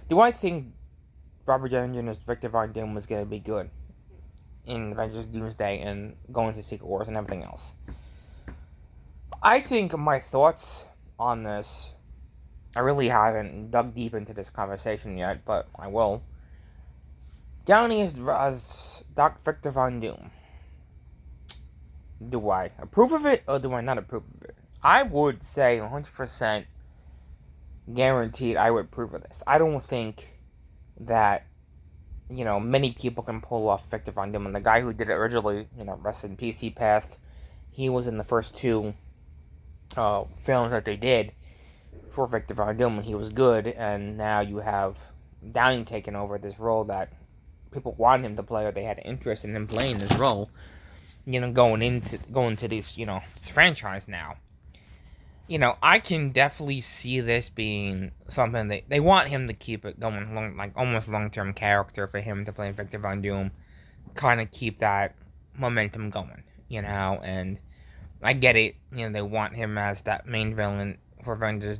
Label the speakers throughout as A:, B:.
A: Do I think Robert Downey Jr.'s Victor Von Doom was going to be good in Avengers Doomsday and going to Secret Wars and everything else? I think my thoughts on this, I really haven't dug deep into this conversation yet, but I will. Downey as Doc Victor Von Doom. Do I approve of it or do I not approve of it? I would say 100% guaranteed I would approve of this. I don't think that, many people can pull off Victor Von Doom. And the guy who did it originally, rest in peace, he passed. He was in the first two films that they did for Victor Von Doom, and he was good. And now you have Downey taking over this role that people wanted him to play, or they had interest in him playing this role. Going into this, this franchise now. I can definitely see this being something that they want him to keep it going, like almost long-term character for him to play Victor Von Doom, kind of keep that momentum going, and I get it, they want him as that main villain for Avengers,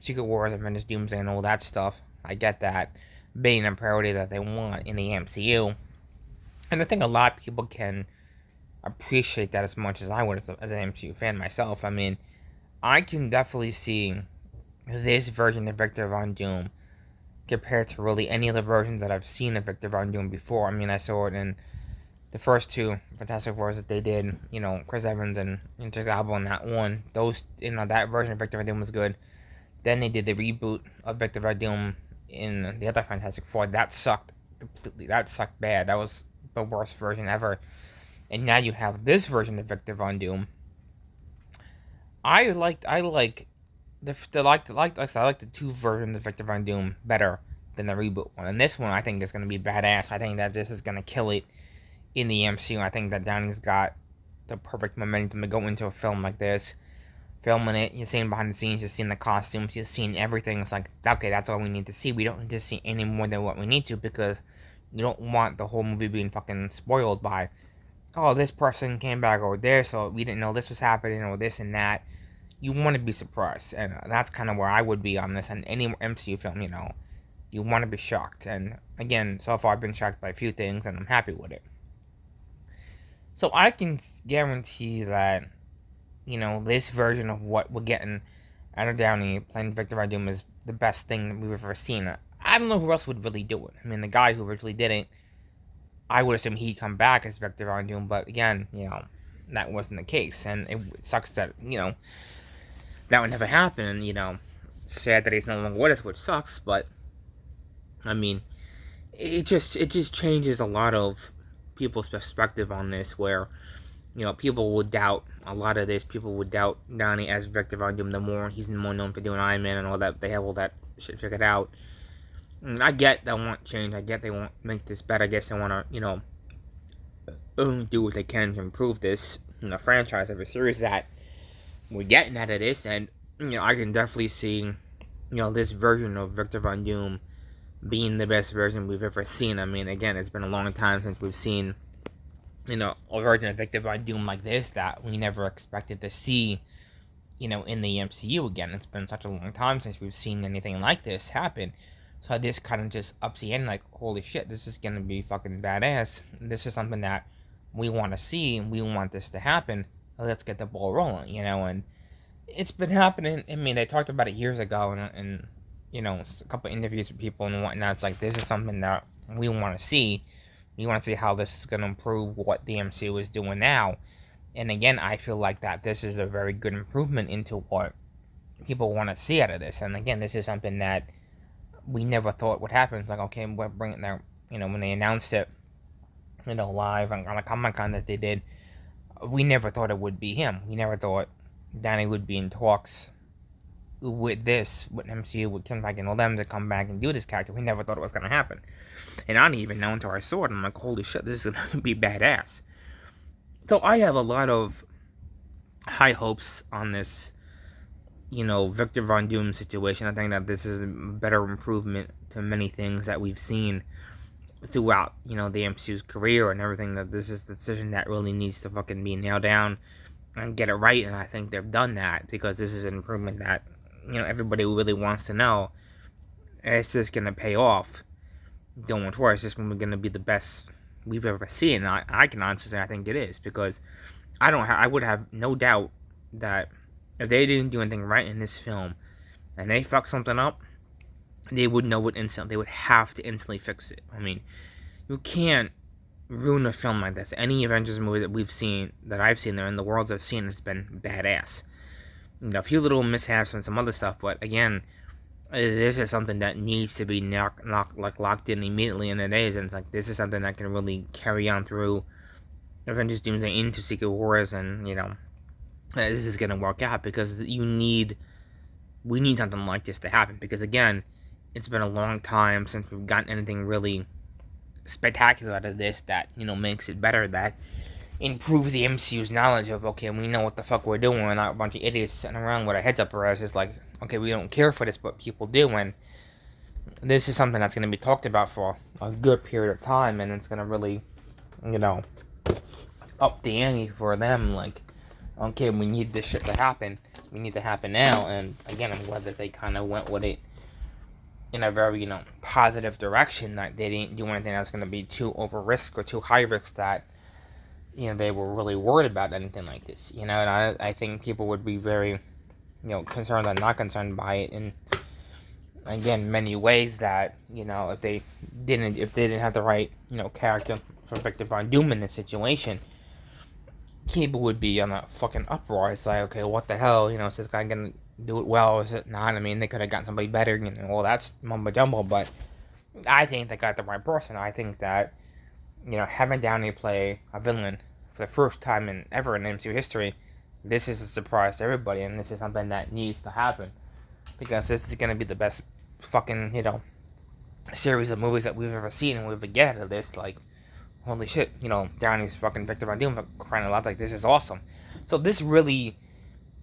A: Secret Wars, Avengers Doomsday, and all that stuff. I get that being a priority that they want in the MCU, and I think a lot of people can appreciate that as much as I would as an MCU fan myself. I mean, I can definitely see this version of Victor Von Doom compared to really any other versions that I've seen of Victor Von Doom before. I mean, I saw it in the first two Fantastic Fours that they did, Chris Evans and Jessica Alba on that one. Those, that version of Victor Von Doom was good. Then they did the reboot of Victor Von Doom in the other Fantastic Four. That sucked completely. That sucked bad. That was the worst version ever. And now you have this version of Victor Von Doom. I like the two versions of Victor Von Doom better than the reboot one. And this one I think is gonna be badass. I think that this is gonna kill it in the MCU. I think that Downey's got the perfect momentum to go into a film like this. Filming it, you're seeing behind the scenes, you're seeing the costumes, you're seeing everything. It's like, okay, that's all we need to see. We don't need to see any more than what we need to, because you don't want the whole movie being fucking spoiled by, oh, this person came back over there, so we didn't know this was happening, or this and that. You want to be surprised, and that's kind of where I would be on this. And any MCU film, you want to be shocked. And again, so far I've been shocked by a few things, and I'm happy with it. So I can guarantee that, this version of what we're getting out of Downey playing Victor Von Doom is the best thing that we've ever seen. I don't know who else would really do it. I mean, the guy who originally did it, I would assume he'd come back as Victor Von Doom, but again, that wasn't the case, and it sucks that, that would never happen, and, sad that he's no longer with us, which sucks, but, I mean, it just changes a lot of people's perspective on this, where, people would doubt a lot of this. People would doubt Downey as Victor Von Doom. The more he's more known for doing Iron Man and all that, they have all that shit figured out. And I get they want change. I get they want to make this better. I guess they want to, do what they can to improve this, franchise of a series that we're getting out of this. And, I can definitely see, this version of Victor Von Doom being the best version we've ever seen. I mean, again, it's been a long time since we've seen, a version of Victor Von Doom like this that we never expected to see, in the MCU again. It's been such a long time since we've seen anything like this happen. So this kind of just ups the end, like, holy shit, this is going to be fucking badass. This is something that we want to see, and we want this to happen. Let's get the ball rolling, and it's been happening. I mean, they talked about it years ago, and a couple of interviews with people and whatnot. It's like, this is something that we want to see. We want to see how this is going to improve what the MCU is doing now. And again, I feel like that this is a very good improvement into what people want to see out of this. And again, this is something that we never thought would happen. It's like, okay, we're bringing there. When they announced it, live on a Comic-Con that they did, we never thought it would be him. We never thought Downey would be in talks with MCU, with Ken Feige and all them to come back and do this character. We never thought it was going to happen. And I didn't even know until I saw it. I'm like, holy shit, this is going to be badass. So I have a lot of high hopes on this, Victor Von Doom situation. I think that this is a better improvement to many things that we've seen throughout, the MCU's career and everything. That this is the decision that really needs to fucking be nailed down and get it right. And I think they've done that, because this is an improvement that, everybody really wants to know. it's just gonna pay off going forward. It's just gonna be the best we've ever seen. I can honestly say I think it is, because I would have no doubt that if they didn't do anything right in this film and they fucked something up, they would know it instantly. They would have to instantly fix it. I mean, you can't ruin a film like this. Any Avengers movie that we've seen, that I've seen, there in the worlds I've seen, has been badass. You know, a few little mishaps and some other stuff, but again, this is something that needs to be locked in immediately in the days, and it's like, this is something that can really carry on through Avengers Doomsday into Secret Wars, and, you know, this is gonna work out, because we need something like this to happen, because again, it's been a long time since we've gotten anything really spectacular out of this that, you know, makes it better, that improves the MCU's knowledge of, okay, we know what the fuck we're doing, we're not a bunch of idiots sitting around with our heads up our ass. It's like, okay, we don't care for this, but people do, and this is something that's going to be talked about for a good period of time, and it's going to really, you know, up the ante for them. Like, okay, we need this shit to happen. We need to happen now. And again, I'm glad that they kind of went with it in a very, you know, positive direction. That they didn't do anything that's going to be too over risk or too high risk that, you know, they were really worried about anything like this. You know, and I think people would be very, you know, concerned or not concerned by it in, again, many ways, that, you know, if they didn't have the right, you know, character for Victor Von Doom in this situation, people would be on a fucking uproar. It's like, okay, what the hell, you know, is this guy gonna do it well, or is it not? I mean, they could have gotten somebody better, you know, well, that's mumbo jumbo, but I think they got the right person. I think that, you know, having Downey play a villain for the first time in ever in MCU history, this is a surprise to everybody, and this is something that needs to happen, because this is gonna be the best fucking, you know, series of movies that we've ever seen, and we've ever get out of this. Like, holy shit, you know, Downey's fucking Victor Von Doom, for crying out loud, like, this is awesome. So this really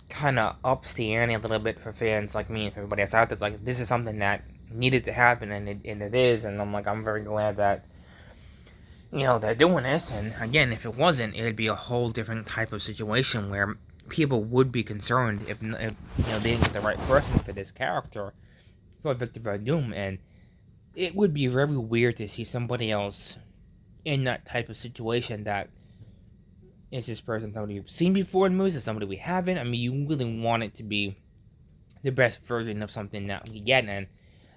A: kind of ups the ante a little bit for fans like me and for everybody else out there. It's like, this is something that needed to happen, and it is, and I'm very glad that, you know, they're doing this. And again, if it wasn't, it would be a whole different type of situation where people would be concerned if you know, they didn't get the right person for this character, for Victor Von Doom, and it would be very weird to see somebody else in that type of situation. That is this person somebody you've seen before in movies, or somebody we haven't? I mean, you really want it to be the best version of something that we get, and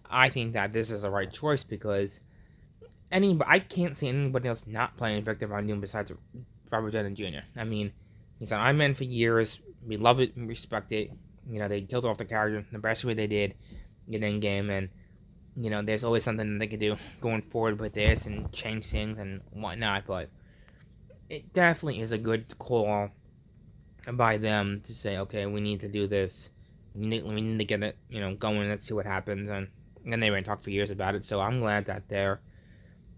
A: I think that this is the right choice, because I can't see anybody else not playing Victor Von Doom besides Robert Downey Jr. I mean, he's on Iron Man for years. We love it and respect it. You know, they killed off the character the best way they did in Endgame, and, you know, there's always something that they could do going forward with this and change things and whatnot, but it definitely is a good call by them to say, okay, we need to do this. We need to get it, you know, going. Let's see what happens. And they were talk for years about it, so I'm glad that they're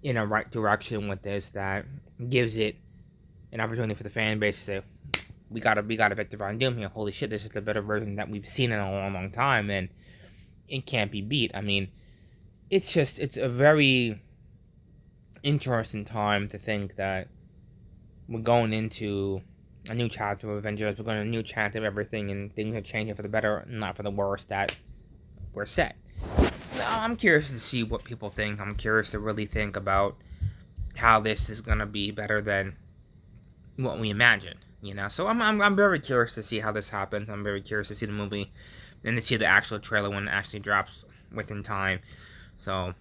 A: in a right direction with this, that gives it an opportunity for the fan base to say, we got a Victor Von Doom here. Holy shit, this is the better version that we've seen in a long, long time, and it can't be beat. I mean, it's a very interesting time to think that we're going into a new chapter of Avengers. We're going to a new chapter of everything, and things are changing for the better, not for the worse, that we're set. I'm curious to see what people think. I'm curious to really think about how this is going to be better than what we imagine, you know? So I'm very curious to see how this happens. I'm very curious to see the movie and to see the actual trailer when it actually drops within time. So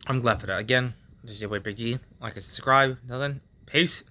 A: I'm glad for that. Again, this is your boy Big G. Like and subscribe. Until then, peace.